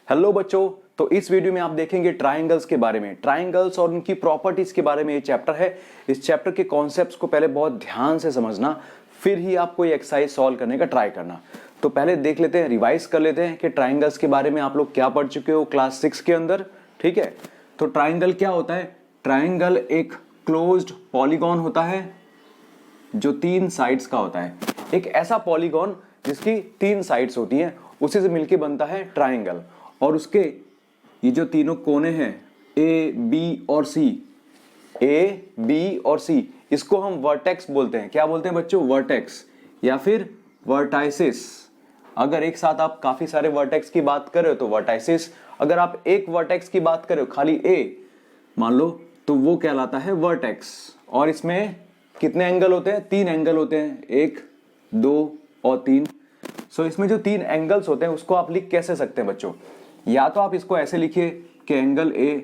Hello बच्चों, तो इस वीडियो में आप देखेंगे ट्राइंगल्स के बारे में, ट्राइंगल्स और उनकी प्रॉपर्टीज के बारे में ये चैप्टर है। इस चैप्टर के कॉन्सेप्ट्स को पहले बहुत ध्यान से समझना, फिर ही आप कोई एक्सरसाइज सॉल्व करने का ट्राई करना। तो पहले देख लेते हैं, रिवाइज कर लेते हैं कि ट्राइंगल्स के बारे में आप लोग क्या पढ़ चुके हो क्लास 6 के अंदर। ठीक है, तो ट्राइंगल क्या होता है? ट्राइंगल एक क्लोज्ड पॉलीगॉन होता है जो 3 साइड्स का होता है। एक ऐसा पॉलीगॉन जिसकी 3 साइड्स होती हैं, उसी से मिलके बनता है ट्राइंगल। और उसके ये जो तीनों कोने हैं ए, बी और सी, ए, बी और सी, इसको हम वर्टेक्स बोलते हैं। क्या बोलते हैं बच्चों? वर्टेक्स या फिर वर्टाइसिस। अगर एक साथ आप काफी सारे वर्टेक्स की बात कर रहे हो तो वर्टाइसिस, अगर आप एक वर्टेक्स की बात कर रहे हो खाली ए मान लो, तो वो कहलाता है वर्टेक्स। और इसमें कितने एंगल होते हैं? 3 एंगल होते हैं, 1, 2 और 3। सो इसमें जो 3 एंगल्स होते हैं उसको आप लिख कैसे सकते हैं बच्चों? या तो आप इसको ऐसे लिखिए कि एंगल ए,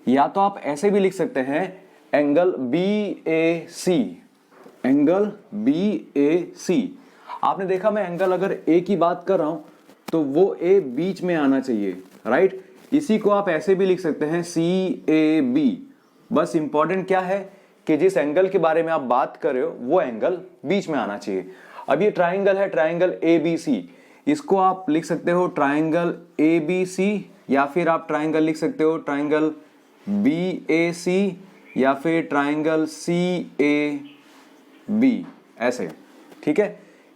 या तो आप ऐसे भी लिख सकते हैं angle B A C, angle B A सी। आपने देखा मैं एंगल अगर ए की बात कर रहा हूं तो वो ए बीच में आना चाहिए, राइट। इसी को आप ऐसे भी लिख सकते हैं सी ए बी। बस इंपॉर्टेंट क्या है कि जिस एंगल के बारे में आप बात कर रहे हो वो एंगल बीच में आना चाहिए। अब ये ट्राइंगल है, ट्राइंगल ए बी सी, इसको आप लिख सकते हो ट्राइंगल ए बी सी, या फिर आप ट्राइंगल लिख सकते हो ट्राइंगल बी ए सी, या फिर ट्राइंगल सी ए बी, ऐसे। ठीक है,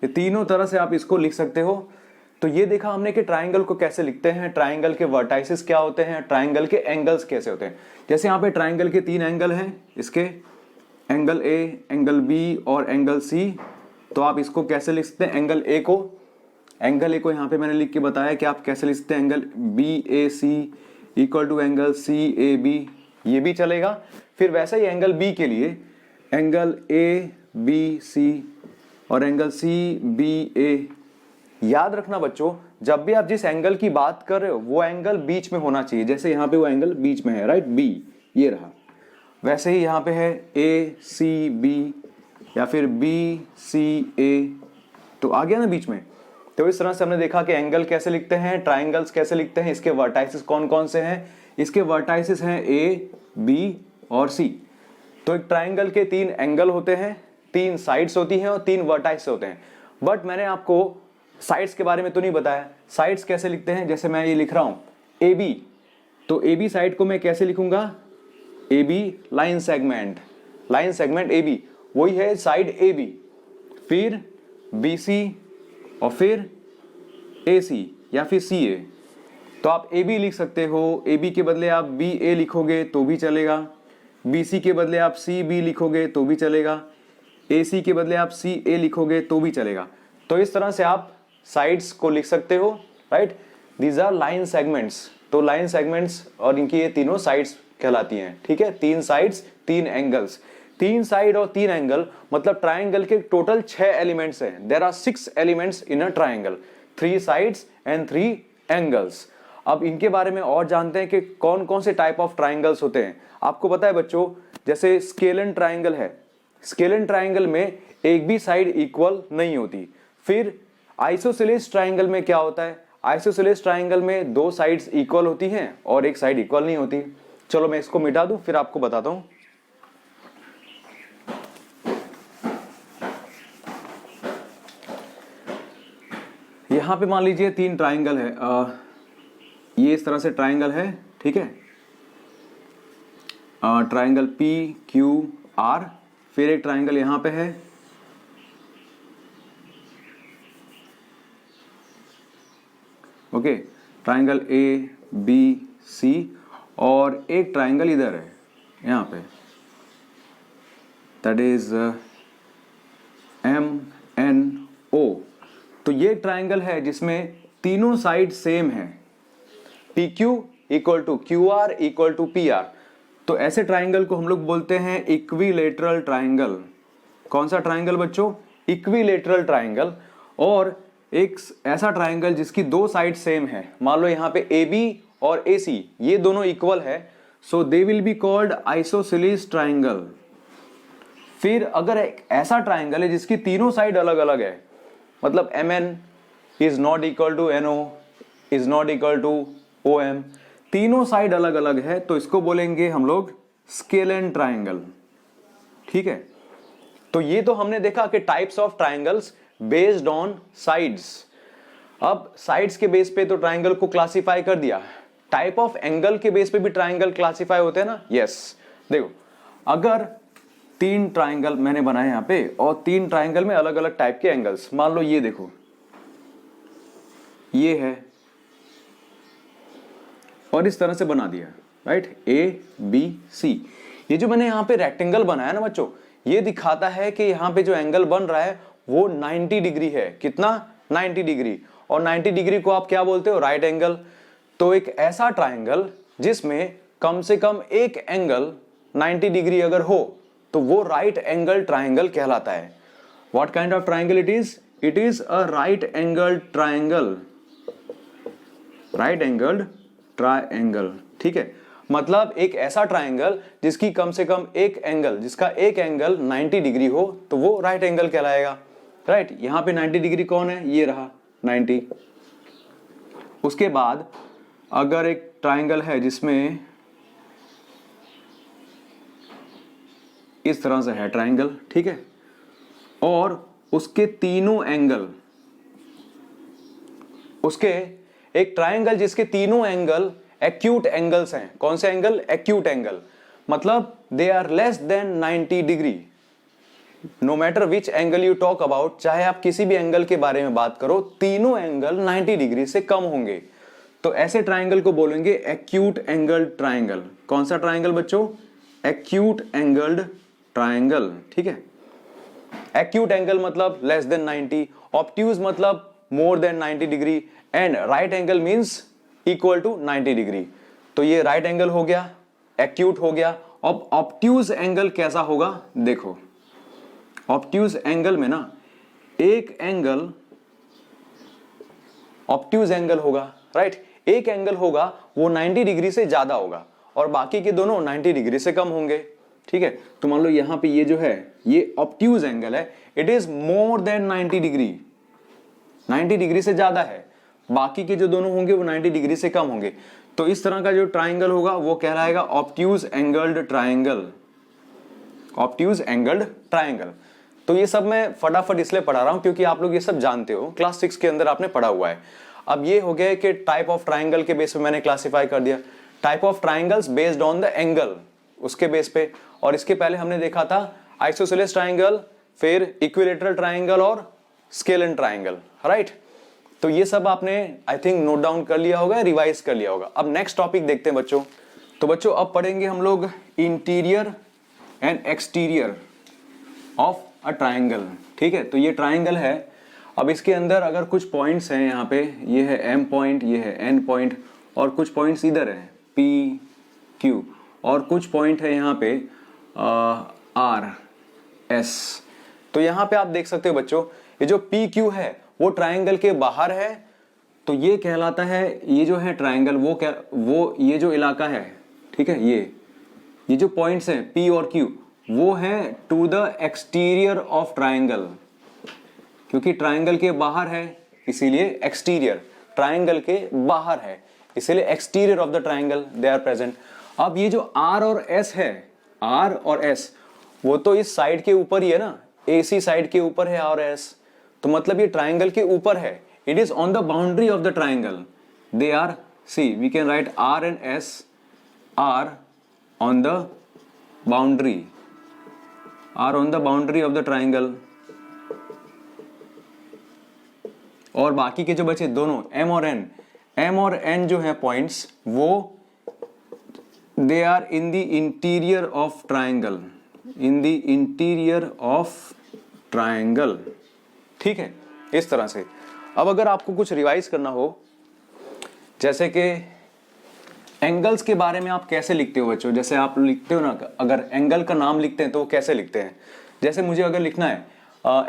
ये तीनों तरह से आप इसको लिख सकते हो। तो ये देखा हमने कि ट्राइंगल को कैसे लिखते हैं, ट्राइंगल के वर्टाइसिस क्या होते हैं, ट्राइंगल के एंगल्स कैसे होते हैं। जैसे यहाँ पे ट्राइंगल के 3 एंगल हैं, इसके एंगल ए, एंगल बी और एंगल सी। तो आप इसको कैसे लिख सकते हैं? एंगल ए को यहाँ पे मैंने लिख के बताया कि आप कैसे लिख सकते हैं, angle B A C equal to angle C A B, ये भी चलेगा। फिर वैसे ही एंगल बी के लिए एंगल ए बी सी और एंगल सी बी ए। याद रखना बच्चों, जब भी आप जिस एंगल की बात कर रहे हो वो एंगल बीच में होना चाहिए। जैसे यहाँ पे वो एंगल बीच में है, राइट, बी, ये रहा। वैसे ही यहाँ पे है ए सी बी या फिर बी सी ए, तो आ गया ना बीच में। तो इस तरह से हमने देखा कि एंगल कैसे लिखते हैं, ट्राइंगल्स कैसे लिखते हैं, इसके वर्टाइसिस कौन कौन से हैं। इसके वर्टाइसिस हैं ए, बी और सी। तो एक ट्राइंगल के 3 एंगल होते हैं, 3 साइड्स होती हैं और 3 वर्टाइस होते हैं। बट मैंने आपको साइड्स के बारे में तो नहीं बताया। साइड्स कैसे लिखते हैं? जैसे मैं ये लिख रहा हूं ए बी, तो ए बी साइड को मैं कैसे लिखूंगा? A B line segment, line segment A B, वही है साइड ए बी। फिर बी सी और फिर ए सी या फिर सी ए। तो आप ए बी लिख सकते हो, ए बी के बदले आप बी ए लिखोगे तो भी चलेगा, बी सी के बदले आप सी बी लिखोगे तो भी चलेगा, ए सी के बदले आप सी ए लिखोगे तो भी चलेगा। तो इस तरह से आप साइड्स को लिख सकते हो, right. These are line segments. तो लाइन सेगमेंट्स और इनकी ये तीनों साइड्स कहलाती हैं। ठीक है, 3 साइड्स 3 एंगल्स, 3 साइड और 3 एंगल, मतलब ट्राइंगल के टोटल 6 एलिमेंट्स हैं। There are 6 elements in a triangle, 3 sides and 3 angles. अब इनके बारे में और जानते हैं कि कौन कौन से टाइप ऑफ ट्राइंगल्स होते हैं। आपको पता है बच्चों, जैसे स्केलन ट्राइंगल है, स्केलन ट्राइंगल में एक भी साइड इक्वल नहीं होती। फिर आइसोसेलेस ट्राइंगल में क्या होता है? आइसोसेलेस ट्राइंगल में 2 साइड्स इक्वल होती हैं और एक साइड इक्वल नहीं होती। चलो मैं इसको मिटा दूं फिर आपको बताता हूं। यहां पे मान लीजिए 3 ट्राइंगल है, ये इस तरह से ट्राइंगल है। ठीक है, ट्राइंगल पी क्यू आर, फिर एक ट्राइंगल यहां पे है, okay, triangle A B C, और एक ट्राइंगल इधर है यहां पे, that is M N O. तो ये ट्राइंगल है जिसमें तीनों साइड सेम है, P Q equal to Q R equal to P R. तो ऐसे ट्राइंगल को हम लोग बोलते हैं इक्विलेटरल ट्राइंगल। कौन सा ट्राइंगल बच्चों? Equilateral triangle. और एक ऐसा ट्राइंगल जिसकी 2 साइड सेम है, मान लो यहाँ पे ए बी और ए सी, ये दोनों इक्वल है, so they will be called isosceles triangle. फिर अगर एक ऐसा ट्राइंगल है जिसकी तीनों साइड अलग अलग है, मतलब M N is not equal to N O, is not equal to OM, तीनों साइड अलग अलग है तो इसको बोलेंगे हम लोग स्केलेन ट्राइंगल। ठीक है, तो ये तो हमने देखा कि types of triangles based on sides. अब साइड्स के बेस पे तो ट्राइंगल को क्लासिफाई कर दिया, टाइप ऑफ एंगल के बेस पे भी ट्राइंगल क्लासिफाई होते हैं ना। यस, देखो अगर 3 ट्राइंगल मैंने बनाए यहां पे और 3 ट्राइंगल में अलग अलग टाइप के एंगल्स, मान लो ये देखो, ये है और इस तरह से बना दिया, राइट, ABC। ये जो मैंने यहां पे रेक्टेंगल बनाया ना बच्चों, ये दिखाता है कि यहां पे जो एंगल बन रहा है वो 90 डिग्री है। कितना? 90 डिग्री। और 90 डिग्री को आप क्या बोलते हो? Right angle. तो एक ऐसा ट्राइंगल जिसमें कम से कम एक एंगल 90 डिग्री अगर हो तो वो राइट एंगल ट्राइंगल कहलाता है। What kind of triangle it is? It is a right angle triangle, right angled triangle. ठीक है, मतलब एक ऐसा ट्राइंगल जिसकी कम से कम एक एंगल, जिसका एक एंगल 90 डिग्री हो तो वो राइट एंगल कहलाएगा। राइट, यहां पे 90 डिग्री कौन है? ये रहा 90। उसके बाद अगर एक ट्राइंगल है जिसमें इस तरह से है ट्राइंगल, ठीक है, और उसके तीनों एंगल, उसके एक ट्राइंगल जिसके तीनों एंगल एक्यूट एंगल्स हैं। कौन से एंगल? एक्यूट एंगल, मतलब they are less than 90 degree. No matter which angle you talk about, चाहे आप किसी भी एंगल के बारे में बात करो, तीनों एंगल 90 डिग्री से कम होंगे। तो ऐसे ट्राइंगल को बोलेंगे एक्यूट एंगल ट्राइंगल। कौन सा ट्राइंगल बच्चों? Acute angled triangle. ठीक है, एक्यूट एंगल मतलब लेस देन 90, ऑब्ट्यूज मतलब more than 90 degree, and right angle means equal to 90 degree. तो ये राइट एंगल हो गया, एक्यूट हो गया। अब ऑब्ट्यूज एंगल कैसा होगा? देखो, ऑब्ट्यूज एंगल में ना एक एंगल ऑब्ट्यूज एंगल होगा, राइट, एक एंगल होगा वो 90 डिग्री से ज्यादा होगा और बाकी के दोनों 90 डिग्री से कम होंगे। ठीक है, तो मान लो यहां पे ये जो है ये ऑब्ट्यूज एंगल है, it is more than 90 degree, 90 degree से ज्यादा है, बाकी के जो दोनों होंगे वो 90 डिग्री से कम होंगे। तो इस तरह का जो ट्राइंगल होगा वो कहलाएगा obtuse angled triangle, obtuse angled triangle. तो ये सब मैं फटाफट इसलिए पढ़ा रहा हूं क्योंकि आप लोग ये सब जानते हो, क्लास 6 के अंदर आपने पढ़ा हुआ है। अब ये हो गया कि टाइप ऑफ ट्राइंगल के बेस पे मैंने क्लासिफाई कर दिया, type of triangles based on the angle, उसके बेस पे। और इसके पहले हमने देखा था आइसोसेलेस ट्राइंगल, फिर इक्विलेटरल ट्राइंगल और स्केलेन ट्राइंगल, राइट। तो ये सब आपने आई थिंक नोट डाउन कर लिया होगा, रिवाइज कर लिया होगा। अब नेक्स्ट टॉपिक देखते हैं बच्चों। तो बच्चों अब पढ़ेंगे हम लोग interior and exterior of a triangle. ठीक है, तो ये ट्राइंगल है। अब इसके अंदर अगर कुछ पॉइंट्स हैं, यहाँ पे ये है एम पॉइंट, ये है एन पॉइंट, और कुछ पॉइंट्स इधर है पी क्यू, और कुछ पॉइंट है यहाँ पे आर एस। तो यहाँ पे आप देख सकते हो बच्चों, ये जो पी क्यू है वो ट्राइंगल के बाहर है, तो ये कहलाता है, ये जो है ट्राइंगल वो ये जो इलाका है, ठीक है, ये जो पॉइंट्स हैं पी और क्यू वो है to the exterior of triangle, क्योंकि ट्राइंगल के बाहर है इसीलिए एक्सटीरियर, ट्राइंगल के बाहर है इसीलिए exterior of the triangle they are present. अब ये जो आर और एस है, आर और एस, वो तो इस साइड के ऊपर ही है ना, एसी साइड के ऊपर है आर एस, तो मतलब ये ट्राइंगल के ऊपर है, it is on the boundary of the triangle, they are, see we can write R and S are on the boundary, are on the boundary of the triangle. और बाकी के जो बचे दोनों एम और एन जो है पॉइंट्स, वो they are in the interior of triangle, in the interior of triangle. ठीक है, इस तरह से। अब अगर आपको कुछ रिवाइज करना हो, जैसे कि एंगल्स के बारे में आप कैसे लिखते हो बच्चों, जैसे आप लिखते हो ना, अगर एंगल का नाम लिखते हैं तो वो कैसे लिखते हैं, जैसे मुझे अगर लिखना है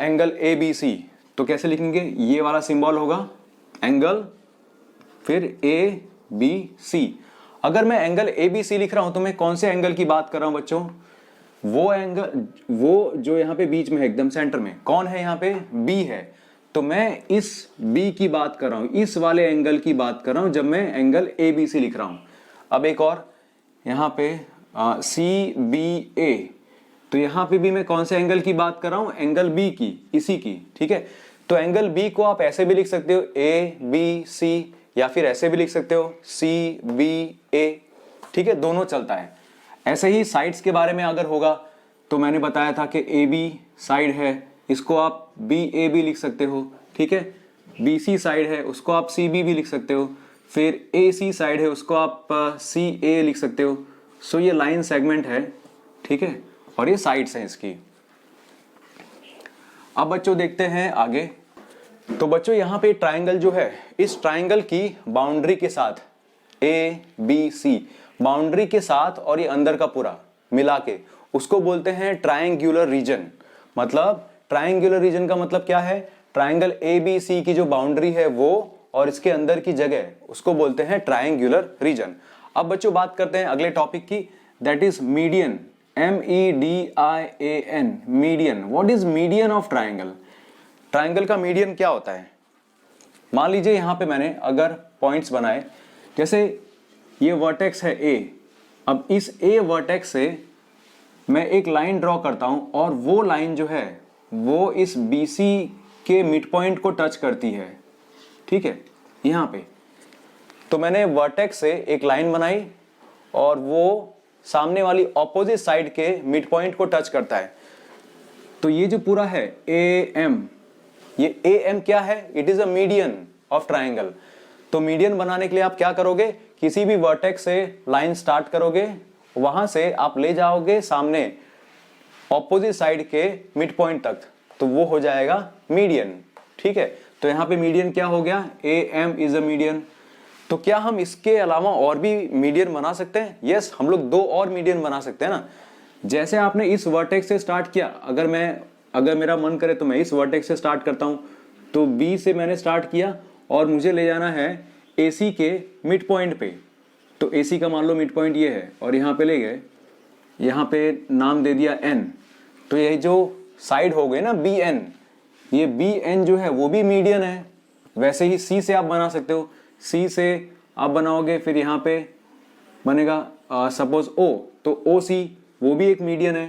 एंगल ए बी सी, तो कैसे लिखेंगे, ये वाला सिंबल होगा एंगल, फिर ए बी सी। अगर मैं एंगल ए बी सी लिख रहा हूं तो मैं कौन से एंगल की बात कर रहा हूं बच्चों, वो एंगल, वो जो यहाँ पे बीच में है एकदम सेंटर में, कौन है यहाँ पे, बी है, तो मैं इस बी की बात कर रहा हूं, इस वाले एंगल की बात कर रहा हूं जब मैं एंगल ए बी सी लिख रहा हूं। अब एक और यहां पे सी बी ए, तो यहां पे भी मैं कौन से एंगल की बात कर रहा हूं, एंगल बी की, इसी की, ठीक है। तो एंगल बी को आप ऐसे भी लिख सकते हो ए बी सी, या फिर ऐसे भी लिख सकते हो सी बी ए, ठीक है, दोनों चलता है। ऐसे ही साइड्स के बारे में अगर होगा तो मैंने बताया था कि ए बी साइड है, इसको आप बी ए भी लिख सकते हो, ठीक है। बी सी साइड है, उसको आप सी बी भी लिख सकते हो। फिर ए सी साइड है, उसको आप सी ए लिख सकते हो। सो ये लाइन सेगमेंट है, ठीक है, और ये साइड्स हैं इसकी। अब बच्चों देखते हैं आगे। तो बच्चों यहाँ पे ट्राइंगल जो है, इस ट्राइंगल की बाउंड्री के साथ ए बी सी, बाउंड्री के साथ और ये अंदर का पूरा मिला के उसको बोलते हैं ट्रायंगुलर रीजन। मतलब ट्रायंगुलर रीजन का मतलब क्या है, ट्राइंगल ए बी सी की जो बाउंड्री है वो और इसके अंदर की जगह, उसको बोलते हैं ट्रायंगुलर रीजन। अब बच्चों बात करते हैं अगले टॉपिक की, that is median, MEDIAN, median. What is median of triangle? Triangle का मीडियन क्या होता है? मान लीजिए यहां पे मैंने अगर पॉइंट्स बनाए, जैसे ये वर्टेक्स है ए, अब इस ए वर्टेक्स से मैं एक लाइन ड्रॉ करता हूं और वो लाइन जो है वो इस BC के मिड पॉइंट को टच करती है, ठीक है, यहां पे। तो मैंने वर्टेक्स से एक लाइन बनाई और वो सामने वाली ऑपोजिट साइड के मिड पॉइंट को टच करता है। तो ये जो पूरा है AM, ये AM क्या है? It is a median of triangle. तो मीडियन बनाने के लिए आप क्या करोगे, किसी भी वर्टेक्स से लाइन स्टार्ट करोगे, वहां से आप ले जाओगे सामने ऑपोजिट साइड के मिड पॉइंट तक, तो वो हो जाएगा मीडियन, ठीक है। तो यहां पे मीडियन क्या हो गया, AM इज अ मीडियन। तो क्या हम इसके अलावा और भी मीडियन बना सकते हैं? यस, हम लोग दो और मीडियन बना सकते हैं ना। जैसे आपने इस वर्टेक्स से स्टार्ट किया, अगर मेरा मन करे तो मैं इस वर्टेक्स से स्टार्ट करता हूं, तो B से मैंने स्टार्ट किया और मुझे ले जाना है AC के मिड पॉइंट पे। तो AC का मान लो मिड पॉइंट ये है और यहाँ पे ले गए, यहाँ पे नाम दे दिया N। तो ये जो साइड हो गए ना BN, ये BN जो है वो भी मीडियन है। वैसे ही C से आप बना सकते हो, C से आप बनाओगे, फिर यहाँ पे बनेगा सपोज O, तो OC वो भी एक मीडियन है,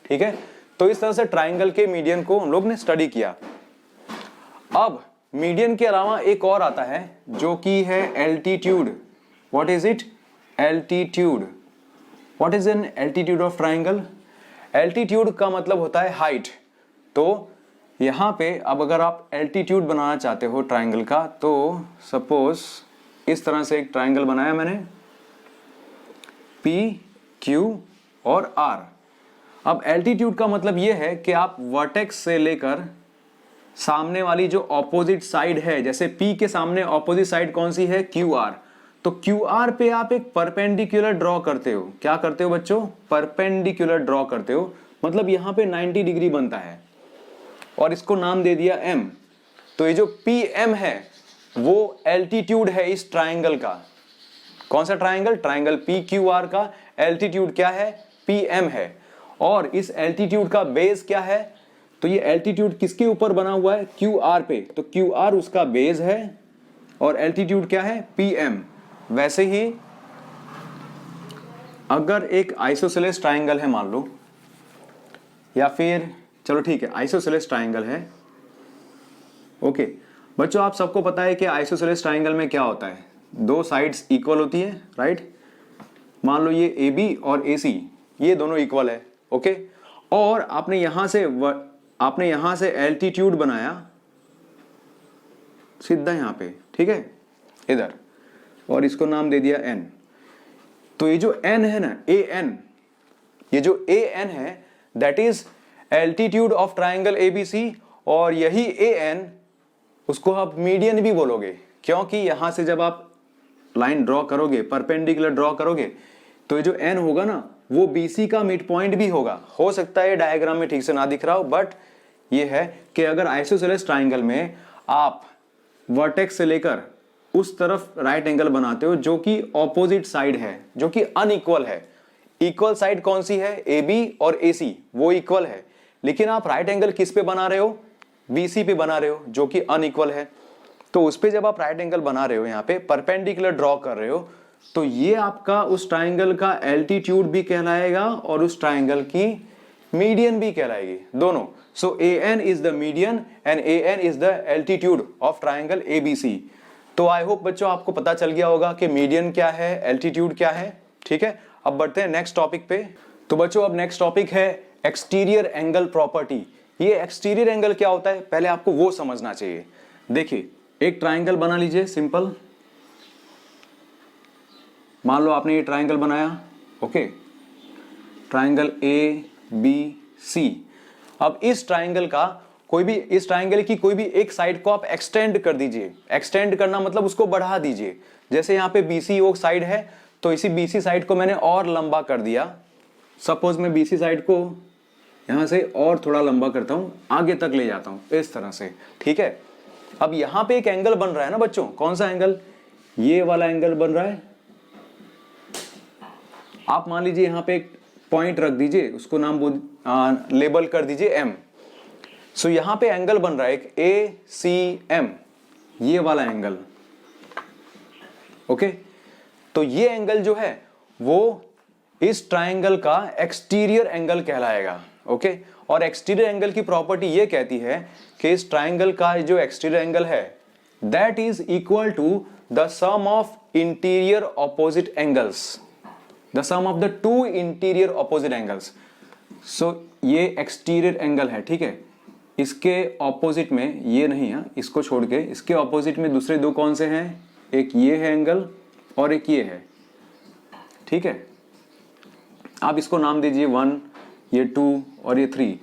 ठीक है। तो इस तरह से ट्राइंगल के मीडियन को हम लोग ने स्टडी किया। अब मीडियन के अलावा एक और आता है जो कि है altitude. What is it? Altitude. What is an altitude of triangle? Altitude का मतलब होता है हाइट। तो यहां पे अब अगर आप एल्टीट्यूड बनाना चाहते हो ट्राइंगल का, तो सपोज इस तरह से एक ट्राइंगल बनाया मैंने, P, Q और R। अब एल्टीट्यूड का मतलब यह है कि आप वर्टेक्स से लेकर सामने वाली जो ऑपोजिट साइड है, जैसे P के सामने ऑपोजिट साइड कौन सी है? QR। तो QR पे आप एक परपेंडिकुलर ड्रॉ करते हो। क्या करते हो बच्चों? परपेंडिकुलर ड्रॉ करते हो, मतलब यहां पे 90 डिग्री बनता है और इसको नाम दे दिया M। तो ये जो PM है वो एल्टीट्यूड है इस ट्राइंगल का। कौन सा ट्राइंगल? ट्राइंगल PQR का एल्टीट्यूड क्या है? PM है। और इस एल्टीट्यूड का बेस क्या है? तो ये एल्टीट्यूड किसके ऊपर बना हुआ है? QR पे। तो QR उसका बेस है और एल्टीट्यूड क्या है? PM। वैसे ही अगर एक आइसोसेलेस ट्राइंगल है मान लो, या फिर चलो ठीक है आइसोसेलेस ट्राइंगल है, ओके बच्चों, आप सबको पता है कि आइसोसेलेस ट्राइंगल में क्या होता है, दो साइड्स इक्वल होती है, राइट। मान लो ये AB और AC ये दोनों इक्वल है, ओके। और आपने यहां से एल्टीट्यूड बनाया सीधा यहां पे, ठीक है, इधर, और इसको नाम दे दिया N। तो ये जो N है ना, AN, ये जो AN है that is altitude of triangle ABC। और यही AN उसको आप मीडियन भी बोलोगे, क्योंकि यहां से जब आप लाइन ड्रॉ करोगे, परपेंडिकुलर ड्रॉ करोगे, तो ये जो N होगा ना वो BC का मिड पॉइंट भी होगा। हो सकता है डायग्राम में ठीक से ना दिख रहा हो, बट ये है कि अगर आइसोसेलेस ट्राइंगल में आप वर्टेक्स से लेकर उस तरफ राइट एंगल बनाते हो जो कि ऑपोजिट साइड है, जो कि अनइक्वल है। इक्वल साइड कौन सी है? AB और AC, वो इक्वल है। लेकिन आप राइट एंगल किस पे बना रहे हो? BC पे बना रहे हो जो कि अनइक्वल है, तो उस पे जब आप राइट एंगल बना रहे हो, यहाँ पे परपेंडिकुलर ड्रॉ कर रहे हो, तो ये आपका उस ट्राइंगल का एल्टीट्यूड भी कहलाएगा और उस ट्राइंगल की मीडियन भी कहलाएगी, दोनों। सो AN is the median and AN is the altitude of triangle ABC। तो आई होप बच्चों आपको पता चल गया होगा कि मीडियन क्या है, एल्टीट्यूड क्या है। ठीक है, अब बढ़ते हैं नेक्स्ट टॉपिक पे। तो बच्चों अब नेक्स्ट टॉपिक है एक्सटीरियर एंगल प्रॉपर्टी। ये एक्सटीरियर एंगल क्या होता है पहले आपको वो समझना चाहिए। देखिए एक ट्राइंगल बना लीजिए सिंपल, मान लो आपने ये ट्राइंगल बनाया, ओके, ट्राइंगल ABC। अब इस ट्राइंगल की कोई भी एक साइड को आप एक्सटेंड कर दीजिए। एक्सटेंड करना मतलब उसको बढ़ा दीजिए। जैसे यहाँ पे BC वो साइड है, तो इसी BC साइड को मैंने और लंबा कर दिया। सपोज मैं BC साइड को यहां से और थोड़ा लंबा करता हूं, आगे तक ले जाता हूं इस तरह से। ठीक है, अब यहां पे एक एंगल बन रहा है ना बच्चों, कौन सा एंगल, ये वाला एंगल बन रहा है। आप मान लीजिए यहां पे एक पॉइंट रख दीजिए, उसको लेबल कर दीजिए M। सो यहां पे एंगल बन रहा है एक ACM, ये वाला एंगल, ओके। तो ये एंगल जो है वो इस ट्राइंगल का एक्सटीरियर एंगल कहलाएगा, ओके। और एक्सटीरियर एंगल की प्रॉपर्टी ये कहती है कि इस ट्राइंगल का जो एक्सटीरियर एंगल है that is equal to the sum of interior opposite angles, the sum of the two interior opposite angles. So ये एक्सटीरियर एंगल है, ठीक है। इसके ऑपोजिट में ये नहीं है, इसको छोड़ के इसके ऑपोजिट में दूसरे दो कौन से हैं, एक ये है एंगल और एक ये है, ठीक है। आप इसको नाम दीजिए 1, ये 2 और ये 3।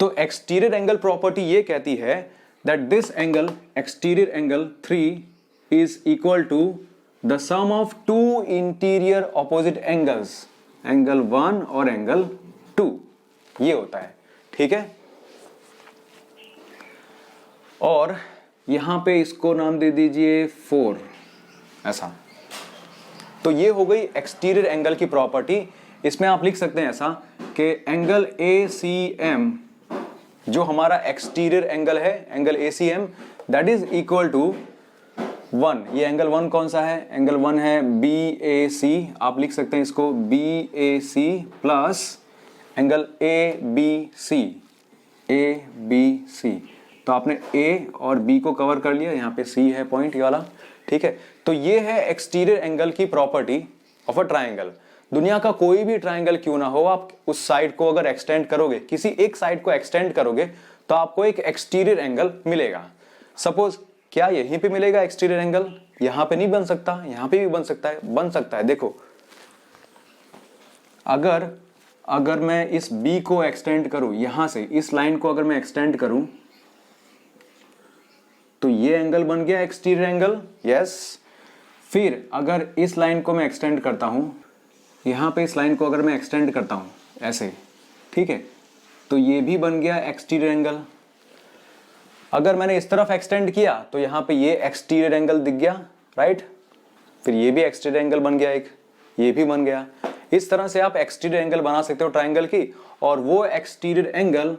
तो एक्सटीरियर एंगल प्रॉपर्टी ये कहती है that this angle, exterior angle 3 is equal to the sum of two interior opposite angles, angle 1 और एंगल 2, ये होता है, ठीक है। और यहां पे इसको नाम दे दीजिए 4, ऐसा। तो ये हो गई एक्सटीरियर एंगल की प्रॉपर्टी। इसमें आप लिख सकते हैं ऐसा कि एंगल ACM जो हमारा एक्सटीरियर एंगल है, angle ACM that is equal to 1। ये एंगल 1 कौन सा है, एंगल 1 है BAC। आप लिख सकते हैं इसको BAC plus angle ABC, ABC। तो आपने A और B को कवर कर लिया, यहाँ पे C है पॉइंट ये वाला, ठीक है। तो ये है एक्सटीरियर एंगल की प्रॉपर्टी ऑफ अ ट्राइंगल। दुनिया का कोई भी ट्राइंगल क्यों ना हो, आप उस साइड को अगर एक्सटेंड करोगे, किसी एक साइड को एक्सटेंड करोगे, तो आपको एक एक्सटीरियर एंगल मिलेगा। सपोज क्या यहीं पे मिलेगा एक्सटीरियर एंगल, यहां पे नहीं बन सकता, यहां पे भी बन सकता है, बन सकता है। देखो अगर मैं इस B को एक्सटेंड करूं, यहां से इस लाइन को अगर मैं एक्सटेंड करूं, तो ये एंगल बन गया एक्सटीरियर एंगल, यस। फिर अगर इस लाइन को मैं एक्सटेंड करता हूं, यहां पे इस लाइन को अगर मैं एक्सटेंड करता हूं ऐसे, ठीक है, तो ये भी बन गया एक्सटीरियर एंगल। अगर मैंने इस तरफ एक्सटेंड किया तो यहां पे ये एक्सटीरियर एंगल दिख गया, राइट। फिर ये भी एक्सटीरियर एंगल बन गया, एक ये भी बन गया। इस तरह से आप एक्सटीरियर एंगल बना सकते हो ट्राइंगल की, और वो एक्सटीरियर एंगल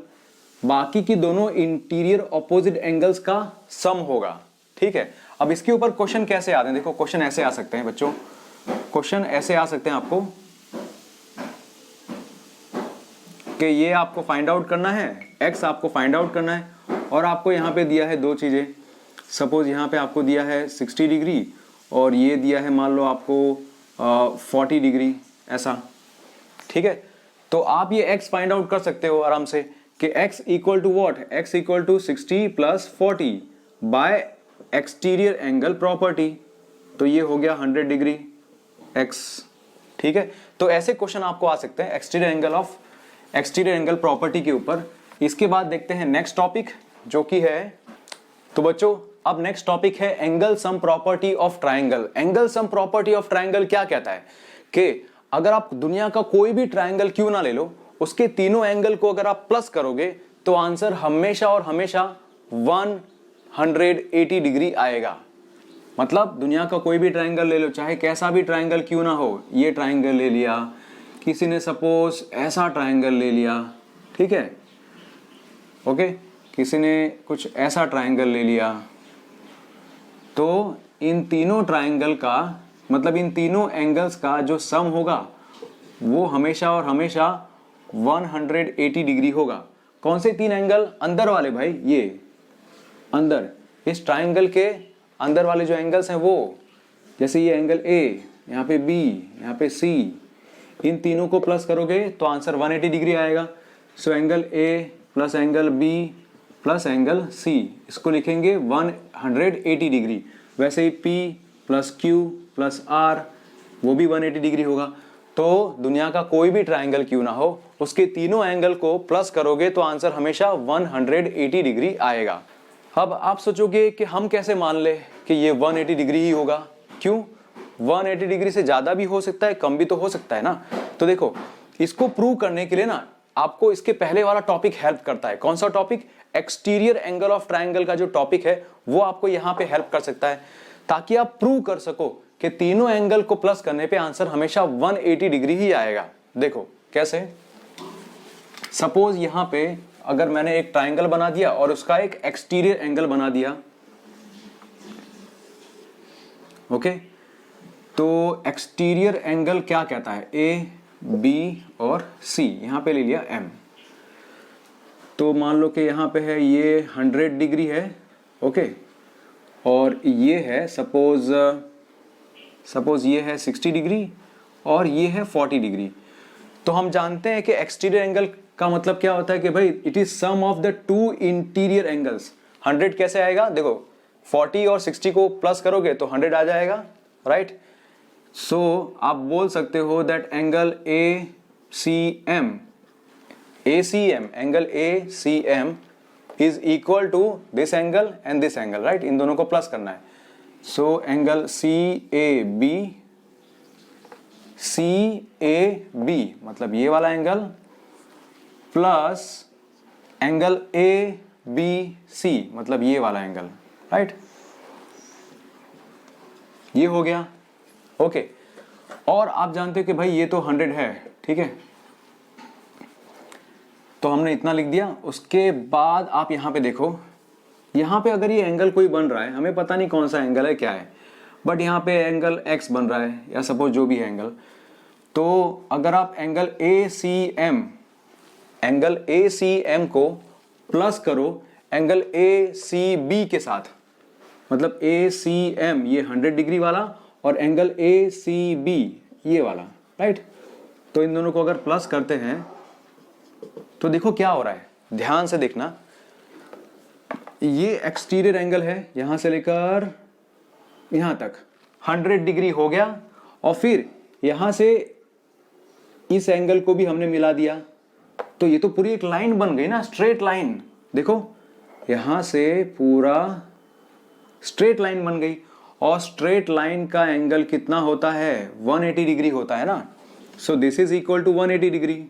बाकी की दोनों इंटीरियर ऑपोजिट एंगल्स का सम होगा, ठीक है। अब इसके ऊपर क्वेश्चन कैसे आते हैं, देखो क्वेश्चन ऐसे आ सकते हैं बच्चों, क्वेश्चन ऐसे आ सकते हैं आपको कि ये आपको फाइंड आउट करना है, x आपको फाइंड आउट करना है, और आपको यहां पे दिया है दो चीजें। सपोज यहां पे आपको दिया है 60 डिग्री और ये दिया है मान लो आपको 40 डिग्री, ऐसा, ठीक है। तो आप ये x फाइंड आउट कर सकते हो आराम से कि x equal to what, x equal to 60 plus 40 by exterior angle property. तो ये हो गया 100 डिग्री x, ठीक है। तो ऐसे क्वेश्चन आपको आ सकते हैं एक्सटीरियर एंगल प्रॉपर्टी के ऊपर। इसके बाद देखते हैं नेक्स्ट टॉपिक जो कि है, तो बच्चों अब नेक्स्ट टॉपिक है angle sum property of triangle. Angle sum property of triangle क्या कहता है कि अगर आप दुनिया का कोई भी ट्राइंगल क्यों ना ले लो, उसके तीनों एंगल को अगर आप प्लस करोगे तो आंसर हमेशा और हमेशा 180 डिग्री आएगा। मतलब दुनिया का कोई भी ट्राइंगल ले लो, चाहे कैसा भी ट्राइंगल क्यों ना हो, ये ट्राइंगल ले लिया, किसी ने सपोज ऐसा ट्राइंगल ले लिया, ठीक है, ओके, किसी ने कुछ ऐसा ट्राइंगल ले लिया, तो इन तीनों ट्राइंगल का मतलब इन तीनों एंगल्स का जो सम होगा वो हमेशा और हमेशा 180 डिग्री होगा। कौन से तीन एंगल? अंदर वाले भाई, ये अंदर इस ट्राइंगल के अंदर वाले जो एंगल्स हैं वो, जैसे ये एंगल ए, यहाँ पे बी, यहाँ पे सी, इन तीनों को प्लस करोगे तो आंसर 180 डिग्री आएगा। So angle A plus angle B plus angle C, इसको लिखेंगे 180 डिग्री। वैसे ही P plus Q plus R, वो भी 180 डिग्री होगा। तो दुनिया का कोई भी ट्राइंगल क्यों ना हो, उसके तीनों एंगल को प्लस करोगे तो आंसर हमेशा 180 डिग्री आएगा। अब आप सोचोगे कि हम कैसे मान ले कि ये 180 डिग्री ही होगा? क्यों? 180 डिग्री से ज्यादा भी हो सकता है, कम भी तो हो सकता है ना। तो देखो, इसको प्रूव करने के लिए ना आपको इसके पहले वाला टॉपिक हेल्प करता है। कौन सा topic? Exterior angle of triangle का जो टॉपिक है वो आपको यहाँ पे हेल्प कर सकता है, ताकि आप प्रूव कर सको कि तीनों एंगल को प्लस करने पे आंसर हमेशा 180 डिग्री ही आएगा। देखो कैसे। सपोज यहां पे अगर मैंने एक ट्राइंगल बना दिया और उसका एक एक्सटीरियर एंगल बना दिया, ओके, तो एक्सटीरियर एंगल क्या कहता है? ए, बी और सी, यहां पे ले लिया एम। तो मान लो कि यहां पे है ये 100 डिग्री है, ओके, और ये है सपोज ये है 60 डिग्री और ये है 40 डिग्री। तो हम जानते हैं कि एक्सटीरियर एंगल का मतलब क्या होता है कि भाई it is sum of the two interior angles. 100 कैसे आएगा? देखो 40 और 60 को प्लस करोगे तो 100 आ जाएगा, राइट। सो आप बोल सकते हो that angle A C M angle A C M is equal to this angle and this angle, right. इन दोनों को प्लस करना है। So angle C A B मतलब ये वाला angle plus angle A B C मतलब ये वाला एंगल, राइट। ये हो गया, ओके। और आप जानते हो कि भाई ये तो 100 है, ठीक है, तो हमने इतना लिख दिया। उसके बाद आप यहां पे देखो, यहां पे अगर ये एंगल कोई बन रहा है, हमें पता नहीं कौन सा एंगल है क्या है, बट यहां पे एंगल एक्स बन रहा है या सपोज जो भी है एंगल, तो अगर आप एंगल ए सी एम को प्लस करो एंगल ए सी बी के साथ, मतलब ए सी एम ये 100 डिग्री वाला और एंगल ए सी बी ये वाला, राइट। तो इन दोनों को अगर प्लस करते हैं तो देखो क्या हो रहा है, ध्यान से देखना। ये एक्सटीरियर एंगल है, यहां से लेकर यहां तक 100 डिग्री हो गया, और फिर यहां से इस एंगल को भी हमने मिला दिया, तो ये तो पूरी एक लाइन बन गई ना, स्ट्रेट लाइन। देखो यहां से पूरा स्ट्रेट लाइन बन गई, और स्ट्रेट लाइन का एंगल कितना होता है? 180 डिग्री होता है ना। So this is equal to 180 degree,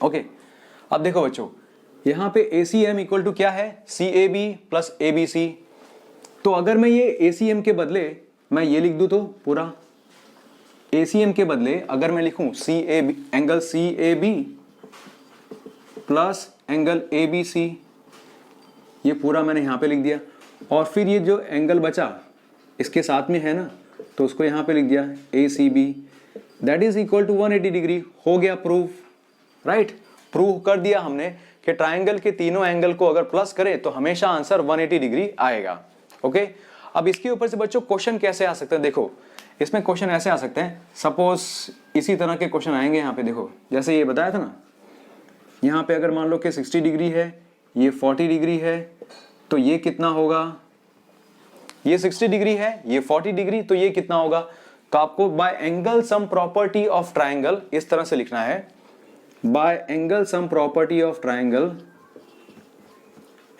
okay. अब देखो बच्चों, यहां पे ACM इक्वल टू क्या है? CAB plus ABC। तो अगर मैं ये ACM के बदले मैं ये लिख दूं तो पूरा ACM के बदले अगर मैं लिखूं CAB angle CAB plus angle ABC, ये पूरा मैंने यहां पे लिख दिया। और फिर ये जो एंगल बचा इसके साथ में है ना, तो उसको यहां पे लिख दिया ACB, that is equal to 180 degree. हो गया प्रूफ, राइट। प्रूव कर दिया हमने कि ट्राइंगल के तीनों एंगल को अगर प्लस करें तो हमेशा आंसर 180 डिग्री आएगा, ओके। अब इसके ऊपर से बच्चों क्वेश्चन कैसे आ सकते हैं? देखो इसमें क्वेश्चन ऐसे आ सकते हैं, सपोज इसी तरह के क्वेश्चन आएंगे यहाँ पे। देखो जैसे ये बताया था ना, यहाँ पे अगर मान लो कि 60 डिग्री है, ये 40 डिग्री है, तो ये कितना होगा? ये 60 डिग्री है, ये 40 डिग्री, तो ये कितना होगा? तो आपको by angle sum property of triangle इस तरह से लिखना है, by angle sum property of triangle,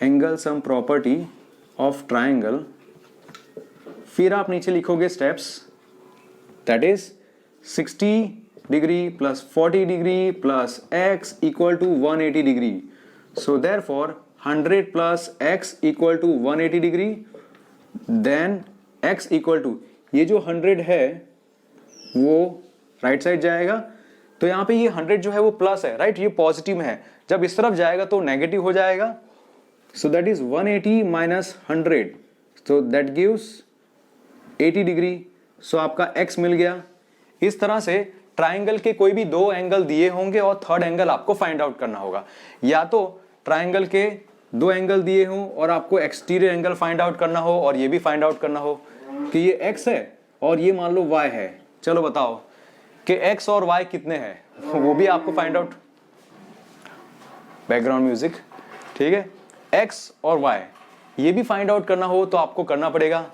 angle sum property of triangle, फिर आप नीचे लिखोगे steps, that is 60 degree plus 40 degree plus x equal to 180 degree. So therefore 100 plus x equal to 180 degree, then x equal to ये जो 100 है वो right side जाएगा, तो यहाँ पे ये 100 जो है वो प्लस है, राइट, ये पॉजिटिव में है। जब इस तरफ जाएगा तो नेगेटिव हो जाएगा, So that is 180 minus 100. So that gives 80 degree. So आपका x मिल गया. इस तरह से ट्राइंगल के कोई भी दो एंगल दिए होंगे और थर्ड एंगल आपको फाइंड आउट करना होगा. या तो ट्राइंगल के दो एंगल दिए हों और आपको एक्सटीरियर एंगल फाइंड आउट करना हो और ये भी फाइंड आउट करना हो कि ये x है और ये मान लो y है. चलो बताओ कि x और y कितने हैं, वो भी आपको फाइंड आउट. Background music. ठीक है, x और y ये भी फाइंड आउट करना हो तो आपको करना पड़ेगा.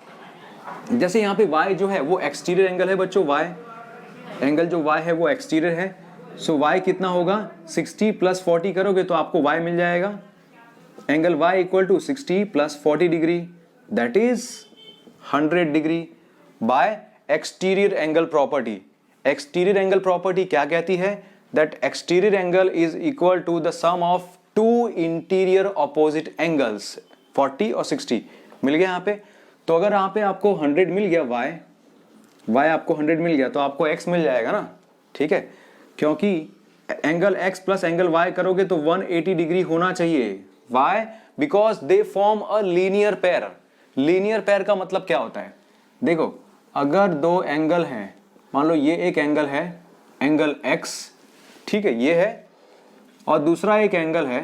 जैसे यहाँ पे y जो है वो एक्सटीरियर एंगल है बच्चों. y एंगल जो y है वो एक्सटीरियर है. सो y कितना होगा, 60 प्लस 40 करोगे तो आपको y मिल जाएगा. Angle y equal to 60 plus 40 degree, that is 100 degree by exterior angle property. Exterior angle property क्या कहती है, that exterior angle is equal to the sum of two interior opposite angles. 40 और 60 मिल गया यहाँ पे. तो अगर यहाँ पे आपको 100 मिल गया, y आपको 100 मिल गया तो आपको x मिल जाएगा ना. ठीक है, क्योंकि angle x plus angle y करोगे तो 180 डिग्री होना चाहिए. Why? Because they form a linear pair. Linear pair का मतलब क्या होता है, देखो अगर दो एंगल हैं, मान लो ये एक एंगल है एंगल x, ठीक है ये है, और दूसरा एक एंगल है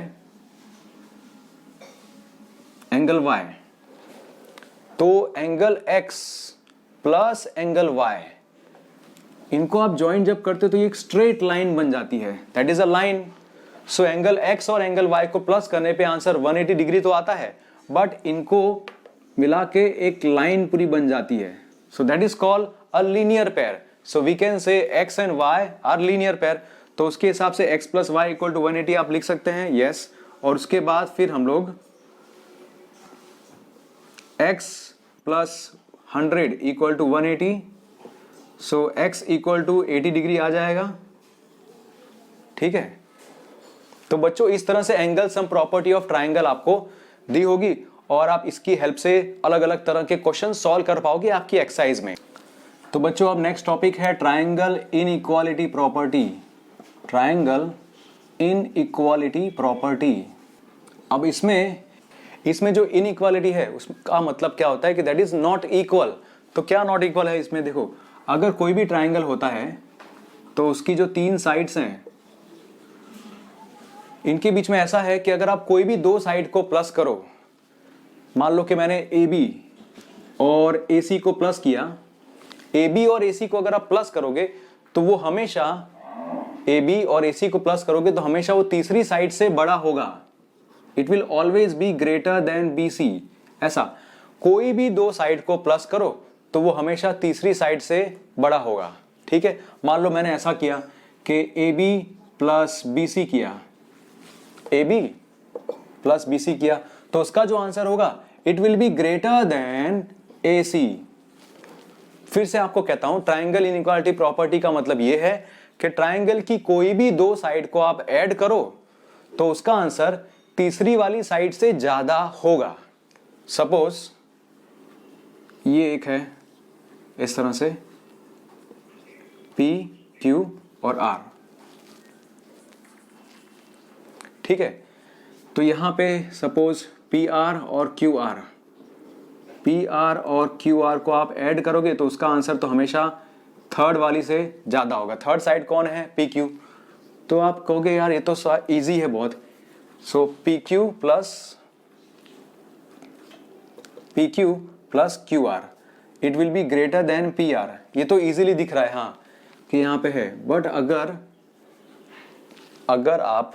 एंगल y. तो angle x plus angle y इनको आप ज्वाइन जब करते हो तो ये एक स्ट्रेट लाइन बन जाती है, that is a line. So angle x और एंगल y को प्लस करने पे आंसर 180 डिग्री तो आता है, बट इनको मिला के एक लाइन पूरी बन जाती है. So that is called a linear pair. So we can say x and y are linear pair. तो उसके हिसाब से x plus y equal to 180 आप लिख सकते हैं, यस. और उसके बाद फिर हम लोग x plus 100 equal to 180. So x equal to 80 degree आ जाएगा. ठीक है, तो बच्चों इस तरह से angle sum property of triangle आपको दी होगी और आप इसकी हेल्प से अलग अलग तरह के क्वेश्चन सॉल्व कर पाओगे आपकी एक्सरसाइज में. तो बच्चों अब नेक्स्ट टॉपिक है triangle inequality property. Triangle inequality property. अब इसमें जो इनइक्वालिटी है उसका मतलब क्या होता है कि दैट इज नॉट इक्वल. तो क्या नॉट इक्वल है इसमें, देखो अगर कोई भी ट्राइंगल होता है तो उसकी जो तीन साइड्स हैं इनके बीच में ऐसा है कि अगर आप कोई भी दो साइड को प्लस करो, मान लो कि मैंने AB और AC को प्लस किया, AB और AC को अगर आप प्लस करोगे तो वो हमेशा AB और AC को प्लस करोगे तो हमेशा वो तीसरी साइड से बड़ा होगा. It will always be greater than BC. ऐसा कोई भी दो साइड को प्लस करो तो वो हमेशा तीसरी साइड से बड़ा होगा. ठीक है, मान लो मैंने ऐसा किया कि AB प्लस BC किया, AB प्लस BC किया, तो उसका जो आंसर होगा it will be greater than AC. फिर से आपको कहता हूं ट्राइंगल इनइक्वालिटी प्रॉपर्टी का मतलब यह है कि ट्राइंगल की कोई भी दो साइड को आप ऐड करो तो उसका आंसर तीसरी वाली साइड से ज्यादा होगा. सपोज ये एक है इस तरह से P, Q और R. ठीक है, तो यहां पे सपोज PR और QR और QR को आप ऐड करोगे तो उसका आंसर तो हमेशा थर्ड वाली से ज्यादा होगा. थर्ड साइड कौन है, PQ. तो आप कहोगे यार ये तो इजी है बहुत. सो PQ plus QR it will be greater than PR. ये तो इजीली दिख रहा है हाँ कि यहां पे है. बट अगर आप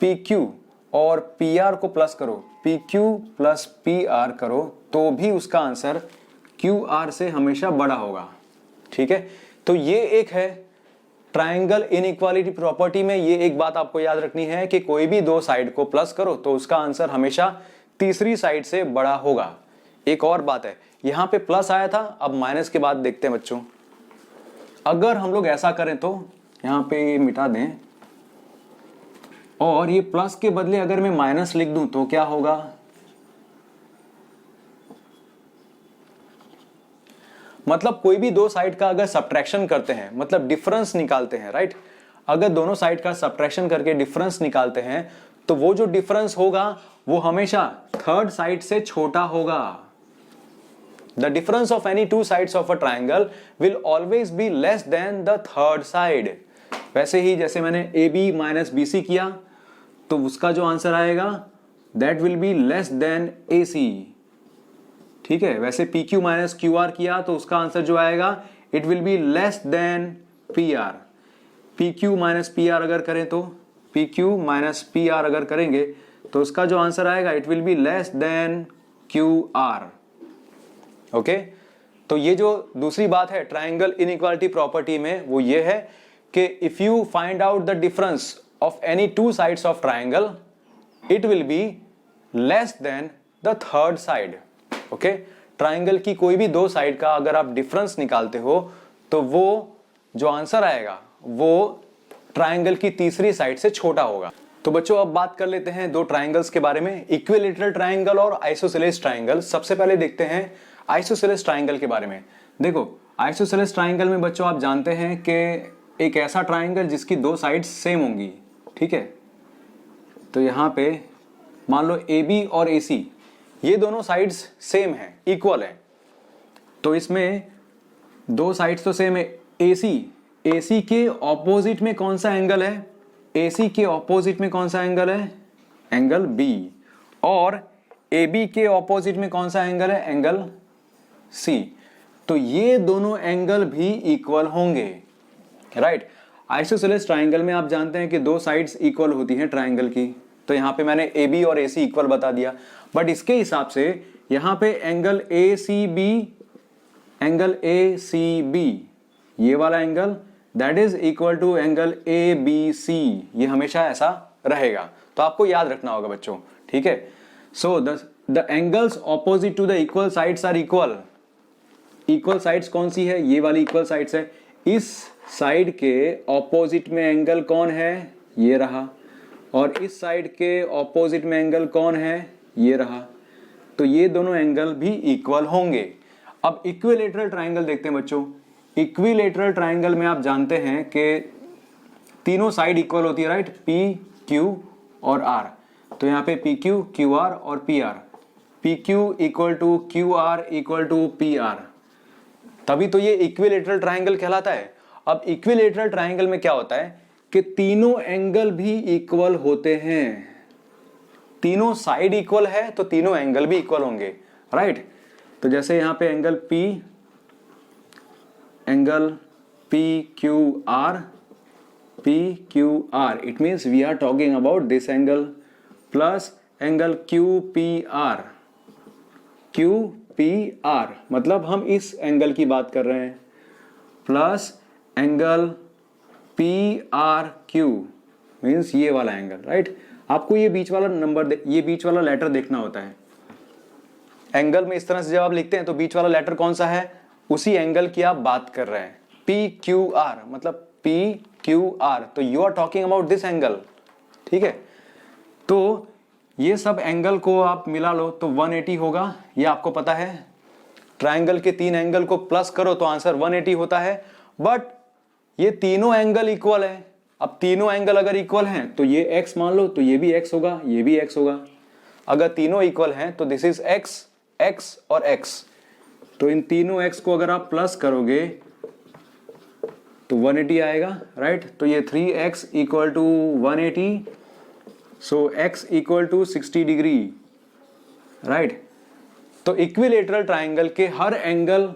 PQ और PR को प्लस करो, PQ प्लस PR करो तो भी उसका आंसर QR से हमेशा बड़ा होगा. ठीक है, तो ये एक है ट्राइंगल इनइक्वालिटी प्रॉपर्टी में. ये एक बात आपको याद रखनी है कि कोई भी दो साइड को प्लस करो तो उसका आंसर हमेशा तीसरी साइड से बड़ा होगा. एक और बात है, यहां पे प्लस आया था, अब माइनस के बाद देखते हैं बच्चों. अगर हम लोग ऐसा करें तो यहां पे मिटा दें और ये प्लस के बदले अगर मैं माइनस लिख दूं तो क्या होगा, मतलब कोई भी दो साइड का अगर सब्ट्रैक्शन करते हैं मतलब डिफरेंस निकालते हैं, राइट. अगर दोनों साइड का सब्ट्रैक्शन करके डिफरेंस निकालते हैं तो वो जो डिफरेंस होगा वो हमेशा थर्ड साइड से छोटा होगा। The difference of any two sides of a triangle will always be less than the third side. वैसे ही जैसे मैंने A B minus B C किया तो उसका जो आंसर आएगा that will be less than A C. ठीक है, वैसे P Q minus Q R किया तो उसका आंसर जो आएगा it will be less than P R. P Q minus P R अगर करें तो P Q minus P R अगर करेंगे तो उसका जो आंसर आएगा it will be less then Q R. Okay, तो ये जो दूसरी बात है ट्राइंगल इनइक्वालिटी प्रॉपर्टी में वो ये है कि if you find out the difference of any two sides of triangle it will be less than the third side. Okay, triangle की कोई भी दो साइड का अगर आप डिफरेंस निकालते हो तो वो जो आंसर आएगा वो ट्राइंगल की तीसरी साइड से छोटा होगा। तो बच्चों अब बात कर लेते हैं दो ट्राइंगल्स के बारे में, इक्विलैटरल ट्राइंगल और आइसोसेलेस ट्राइंगल। सबसे पहले देखते हैं आइसोसेलेस ट्राइंगल के बारे में। देखो आइसोसेलेस ट्राइंगल में बच्चों आप जानते हैं कि एक ऐसा ट्राइंगल जिसकी दो साइड्स सेम होंगी। ठीक है, तो यहां पे मान लो ए बी और ए सी ये दोनों साइड्स सेम है, इक्वल है, तो इसमें दो साइड्स तो सेम है। ए सी के ऑपोजिट में कौन सा एंगल है? ए सी के ऑपोजिट में कौन सा एंगल है? Angle B. और ए बी के ऑपोजिट में कौन सा एंगल है? Angle C. तो ये दोनों एंगल भी इक्वल होंगे, राइट। आइसोसेलेस ट्राइंगल में आप जानते हैं कि दो साइड्स इक्वल होती हैं ट्राइंगल की, तो यहां पे मैंने ए बी और ए सी इक्वल बता दिया। बट इसके हिसाब से यहां पे एंगल ए सी बी ये वाला angle that is equal to angle A B C, ये हमेशा ऐसा रहेगा, तो आपको याद रखना होगा बच्चों। ठीक है, so the angles opposite to the equal sides are equal. Equal sides कौन सी है? ये वाली इक्वल साइड्स है। इस साइड के ऑपोजिट में एंगल कौन है? ये रहा। और इस साइड के ऑपोजिट में एंगल कौन है? ये रहा। तो ये दोनों एंगल भी इक्वल होंगे। अब इक्विलैटरल ट्राइंगल देखते हैं बच्चों। इक्विलैटरल ट्राइंगल में आप जानते हैं कि तीनों साइड इक्वल होती है, राइट, पी क्यू और आर। तो यहाँ पे पी क्यू क्यू आर और P R, P Q equal to Q R equal to P R, तभी तो ये इक्विलैटरल ट्राइंगल कहलाता है। अब इक्विलैटरल ट्राइंगल में क्या होता है कि तीनों एंगल भी इक्वल होते हैं। तीनों साइड इक्वल है तो तीनों एंगल भी इक्वल होंगे, राइट। तो जैसे यहां पे angle P Q R, it means we are talking about this angle, plus angle Q P R, मतलब हम इस एंगल की बात कर रहे हैं, plus angle P R Q means ये वाला एंगल, राइट। आपको ये बीच वाला नंबर ये बीच वाला लेटर देखना होता है। एंगल में इस तरह से जब आप लिखते हैं तो बीच वाला लेटर कौन सा है? उसी एंगल की आप बात कर रहे हैं। पी क्यू आर मतलब पी क्यू आर, तो you are talking about this angle. ठीक है, तो ये सब एंगल को आप मिला लो तो 180 होगा, ये आपको पता है। ट्राइंगल के तीन एंगल को प्लस करो तो आंसर 180 होता है। बट ये तीनों एंगल इक्वल है। अब तीनों एंगल अगर इक्वल हैं तो ये x मान लो तो ये भी x होगा, ये भी x होगा। अगर तीनों इक्वल हैं तो दिस इज x, x और x। तो इन तीनों x को अगर आप प्लस करोगे तो 180 आएगा, राइट। तो ये 3x equal to 180, so x equal to 60 degree, right. तो इक्विलैटरल ट्राइंगल के हर एंगल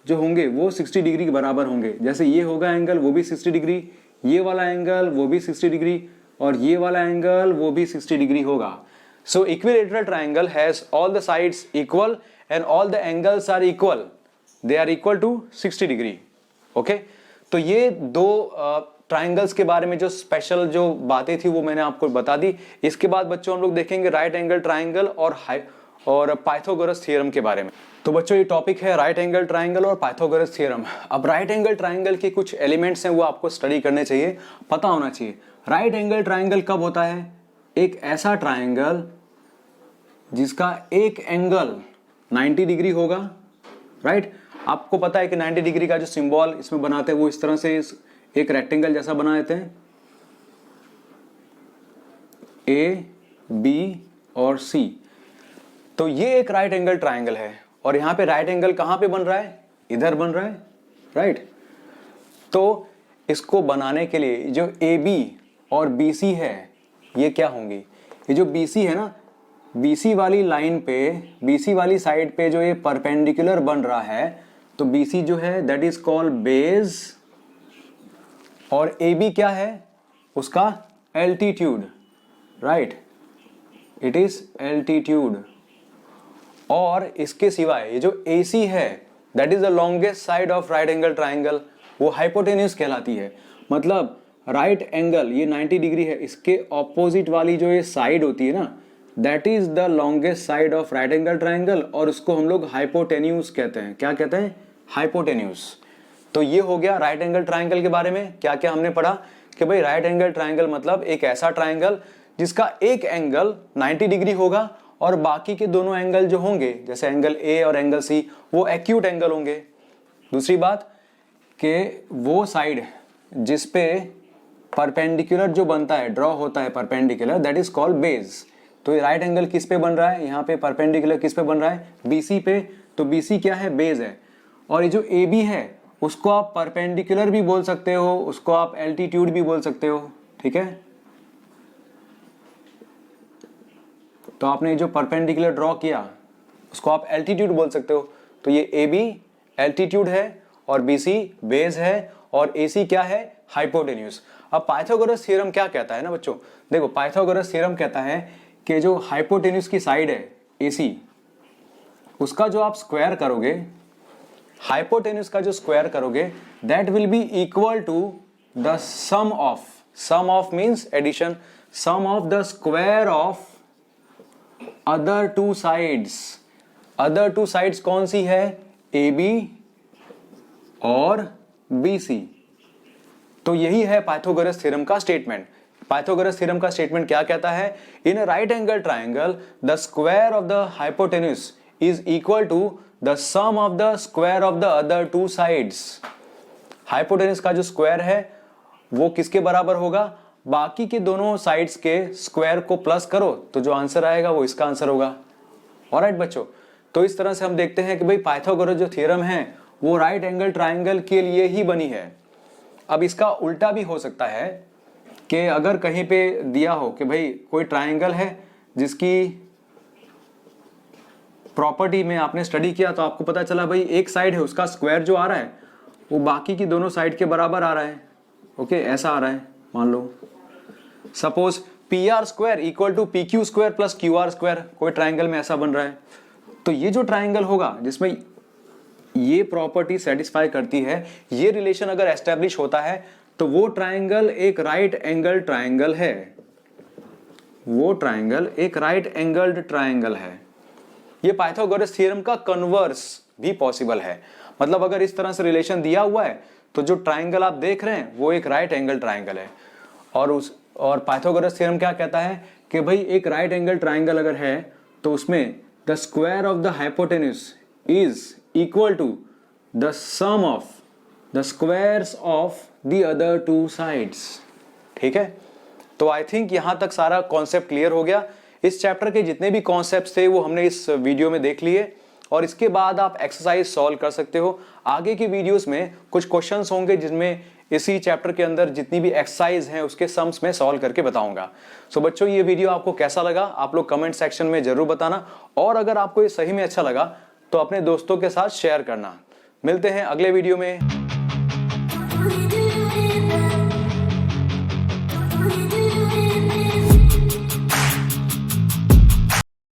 जो होंगे वो 60 डिग्री के बराबर होंगे। जैसे ये होगा एंगल वो भी 60 डिग्री, ये वाला एंगल वो भी 60 डिग्री, और ये वाला एंगल वो भी 60 डिग्री होगा। So equilateral triangle has all the sides equal and all the angles are equal, they are equal to 60 degree. Okay, तो ये दो ट्राइंगल्स के बारे में जो स्पेशल जो बातें थी वो मैंने आपको बता दी। इसके बाद बच्चों हम लोग देखेंगे राइट एंगल ट्राइंगल और पाइथागोरस थ्योरम के बारे में। तो बच्चों ये टॉपिक है राइट एंगल ट्राइंगल और पाइथागोरस थ्योरम। अब राइट एंगल ट्राइंगल के कुछ एलिमेंट्स हैं वो आपको स्टडी करने चाहिए, पता होना चाहिए। राइट एंगल ट्राइंगल कब होता है? एक ऐसा ट्राइंगल जिसका एक एंगल 90 डिग्री होगा, राइट। आपको पता है कि 90 डिग्री का जो सिंबल इसमें बनाते हैं वो इस तरह से एक रेक्टेंगल जैसा बना देते हैं, बी और सी। तो ये एक राइट एंगल ट्राइंगल है और यहाँ पे राइट एंगल कहाँ पे बन रहा है, इधर बन रहा है, राइट। तो इसको बनाने के लिए जो ए बी और बी सी है ये क्या होंगी, ये जो बी सी है ना, बी सी वाली लाइन पे, बी सी वाली साइड पे जो ये परपेंडिकुलर बन रहा है, तो बी सी जो है दैट इज कॉल्ड बेस, और ए बी क्या है उसका altitude, right, it is altitude. और इसके सिवाय ये जो ए सी है that is the longest side of right angle triangle, वो हाइपोटेन्यूज कहलाती है। मतलब राइट एंगल ये 90 डिग्री है, इसके ऑपोजिट वाली जो ये साइड होती है ना, that is the longest side of right angle triangle, और उसको हम लोग हाइपोटेन्यूज कहते हैं। क्या कहते हैं, हाइपोटेन्यूज। तो ये हो गया राइट एंगल ट्राइंगल के बारे में। क्या क्या हमने पढ़ा कि भाई राइट एंगल ट्राइंगल मतलब एक ऐसा ट्राइंगल जिसका एक एंगल 90 डिग्री होगा और बाकी के दोनों एंगल जो होंगे जैसे एंगल ए और एंगल सी वो एक्यूट एंगल होंगे। दूसरी बात कि वो साइड जिस पे परपेंडिकुलर जो बनता है, ड्रॉ होता है perpendicular, that is called base. तो ये राइट एंगल किस पे बन रहा है, यहाँ पे परपेंडिकुलर किस पे बन रहा है, बीसी पे। तो बीसी क्या है, बेस है। और ये जो ए बी है उसको आप परपेंडिकुलर भी बोल सकते हो, उसको आप एल्टीट्यूड भी बोल सकते हो, ठीक है। तो आपने जो परपेंडिकुलर ड्रॉ किया उसको आप एल्टीट्यूड बोल सकते हो। तो ये ए बी एल्टीट्यूड है और बी सी बेस है और ए सी क्या है, हाइपोटेन्यूज। अब पाइथागोरस थ्योरम क्या कहता है ना बच्चों, देखो पाइथागोरस थ्योरम कहता है कि जो हाइपोटेन्यूज की साइड है ए सी, उसका जो आप स्क्वायर करोगे, हाइपोटेन्यूज का जो स्क्वायर करोगे, that will be equal to the sum of means addition, sum of the square of other two sides. Other two sides कौन सी है, ए बी और बी सी। तो यही है पाइथागोरस थ्योरम का स्टेटमेंट। पाइथागोरस थ्योरम का स्टेटमेंट क्या कहता है, in a right angle triangle the square of the hypotenuse is equal to the sum of the square of the other two sides. Hypotenuse का जो स्क्वायर है वो किसके बराबर होगा, बाकी के दोनों साइड्स के स्क्वायर को प्लस करो तो जो आंसर आएगा वो इसका आंसर होगा। ऑलराइट बच्चों, तो इस तरह से हम देखते हैं कि भाई पाइथागोरस जो थ्योरम है वो राइट एंगल ट्राइंगल के लिए ही बनी है। अब इसका उल्टा भी हो सकता है कि अगर कहीं पे दिया हो कि भाई कोई ट्राइंगल है जिसकी प्रॉपर्टी में आपने स्टडी किया तो आपको पता चला भाई एक साइड है उसका स्क्वायर जो आ रहा है वो बाकी की दोनों साइड के बराबर आ रहा है। ओके, ऐसा आ रहा है, मान लो suppose P R square equal to P Q square plus Q R square, कोई ट्राइंगल में ऐसा बन रहा है। तो ये जो ट्राइंगल होगा जिसमें ये प्रॉपर्टी सेटिस्फाई करती है, ये रिलेशन अगर एस्टेब्लिश होता है तो वो ट्राइंगल एक राइट एंगल ट्राइंगल है, वो ट्राइंगल एक राइट एंगल्ड ट्राइंगल है। ये पाइथागोरस थ्योरम का कन्वर्स भी पॉसिबल है। मतलब अगर इस तरह से रिलेशन दिया हुआ है तो जो ट्राइंगल आप देख रहे हैं वो एक राइट एंगल ट्राइंगल है। और पाइथागोरस थ्योरम क्या कहता है कि भाई एक राइट एंगल ट्राइंगल अगर है तो उसमें the square of the hypotenuse is equal to the sum of the squares of the other two sides. ठीक है, तो आई थिंक यहां तक सारा कॉन्सेप्ट क्लियर हो गया। इस चैप्टर के जितने भी कॉन्सेप्ट्स थे वो हमने इस वीडियो में देख लिए और इसके बाद आप एक्सरसाइज सॉल्व कर सकते हो। आगे की वीडियोस में कुछ क्वेश्चंस होंगे जिनमें इसी चैप्टर के अंदर जितनी भी एक्सरसाइज हैं उसके सम्स में सॉल्व करके बताऊंगा। सो बच्चों, ये वीडियो आपको कैसा लगा आप लोग कमेंट सेक्शन में जरूर बताना, और अगर आपको ये सही में अच्छा लगा तो अपने दोस्तों के साथ शेयर करना। मिलते हैं अगले वीडियो में।